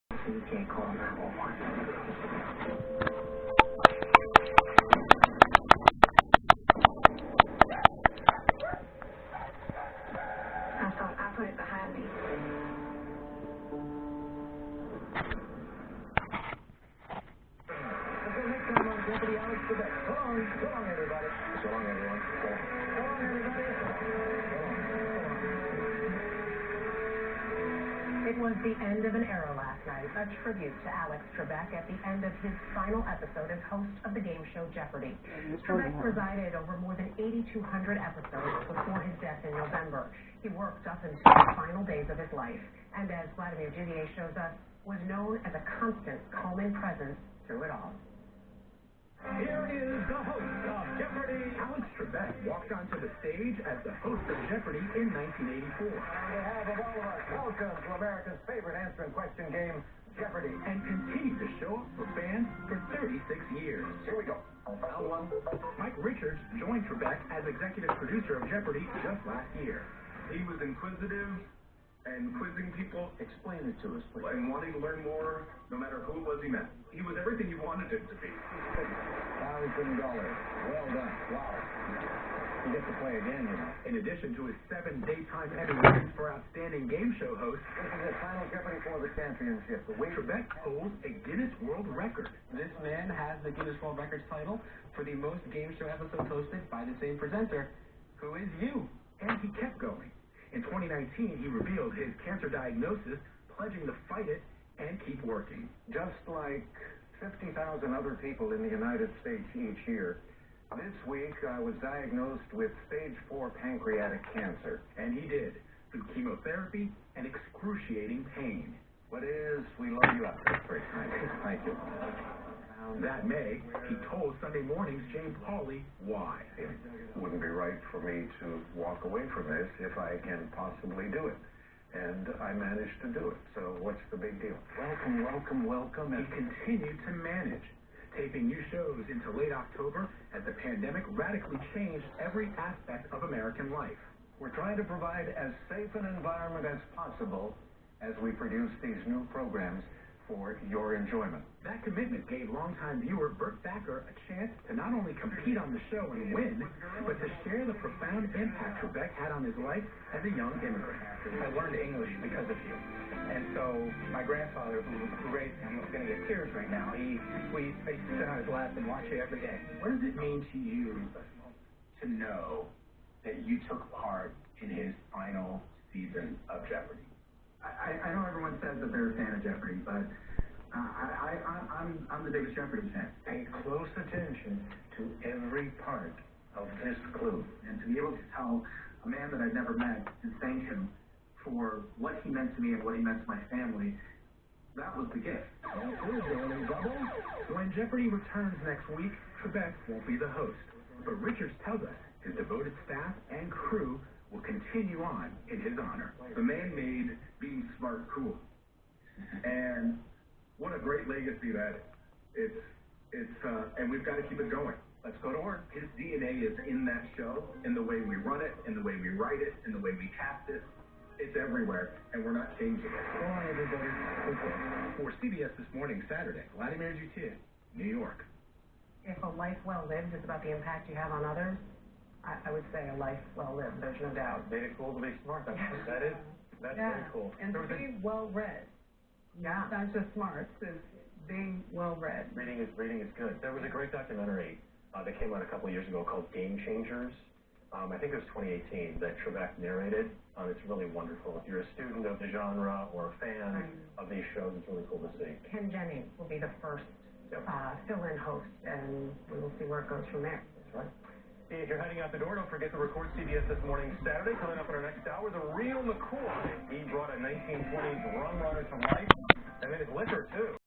So you can't call 911. I put it behind me. Until next time on Jeopardy, Alex Trebek. So long, everybody. So long, everyone. So long, everybody. It was the end of an era last night, a tribute to Alex Trebek at the end of his final episode as host of the game show Jeopardy. Trebek presided over more than 8,200 episodes before his death in November. He worked up until the final days of his life, and as Vladimir Judier shows us, was known as a constant, calming presence through it all. Here is the host of Jeopardy! Alex Trebek walked onto the stage as the host of Jeopardy in 1984. On behalf of all of us, welcome to America's favorite answer and question game, Jeopardy! And continued to show up for fans for 36 years. Here we go. Round one. Mike Richards joined Trebek as executive producer of Jeopardy just last year. He was inquisitive and quizzing people. Explain it to us, please. And wanting to learn more, no matter who it was he met. He was everything you wanted him to be. $1,000. Well done. Wow. You get to play again, you know. In addition to his 7 daytime Emmy wins for outstanding game show host, this is his final Jeopardy for the championship. Trebek holds a Guinness World Record. This man has the Guinness World Records title for the most game show episodes hosted by the same presenter, who is you. And he kept going. In 2019, he revealed his cancer diagnosis, pledging to fight it and keep working. Just like 50,000 other people in the United States each year, this week I was diagnosed with stage 4 pancreatic cancer. And he did, through chemotherapy and excruciating pain. What is, we love you out there, Frank. Thank you. That May, he told Sunday Morning's James Hawley why. It wouldn't be right for me to walk away from this if I can possibly do it. And I managed to do it. So what's the big deal? Welcome, welcome, welcome. He continued to manage, taping new shows into late October as the pandemic radically changed every aspect of American life. We're trying to provide as safe an environment as possible as we produce these new programs for your enjoyment. That commitment gave longtime viewer Burt Thacker a chance to not only compete on the show and win, but to share the profound impact Trebek had on his life as a young immigrant. I learned English because of you. And so my grandfather, who raised me, I'm going to get tears right now. I used to sit on his lap and watch you every day. What does it mean to you to know that you took part in his final season of Jeopardy? I know everyone says that they're a fan of Jeopardy, but I'm the biggest Jeopardy fan. Pay close attention to every part of this clue. And to be able to tell a man that I'd never met and thank him for what he meant to me and what he meant to my family, that was the gift. When Jeopardy returns next week, Trebek won't be the host. But Richards tells us his devoted staff and crew will continue on in his honor. The man made being smart cool. And what a great legacy that is. And we've got to keep it going. Let's go to work. His DNA is in that show, in the way we run it, in the way we write it, in the way we cast it. It's everywhere, and we're not changing it. Go on, everybody. For CBS This Morning, Saturday, Vladimir Judier, New York. If a life well lived is about the impact you have on others, I would say a life well lived, there's no doubt. Made it cool to be smart. That's very cool. And to be well read. Yeah. Not just smart, it's being well read. Reading is good. There was a great documentary that came out a couple of years ago called Game Changers. I think it was 2018 that Trebek narrated. It's really wonderful. If you're a student of the genre or a fan of these shows, it's really cool to see. Ken Jennings will be the first fill-in host, and we will see where it goes from there. That's right. If you're heading out the door, don't forget to record CBS This Morning Saturday. Coming up in our next hour, the real McCoy. He brought a 1920s rum runner to life, and then his liquor, too.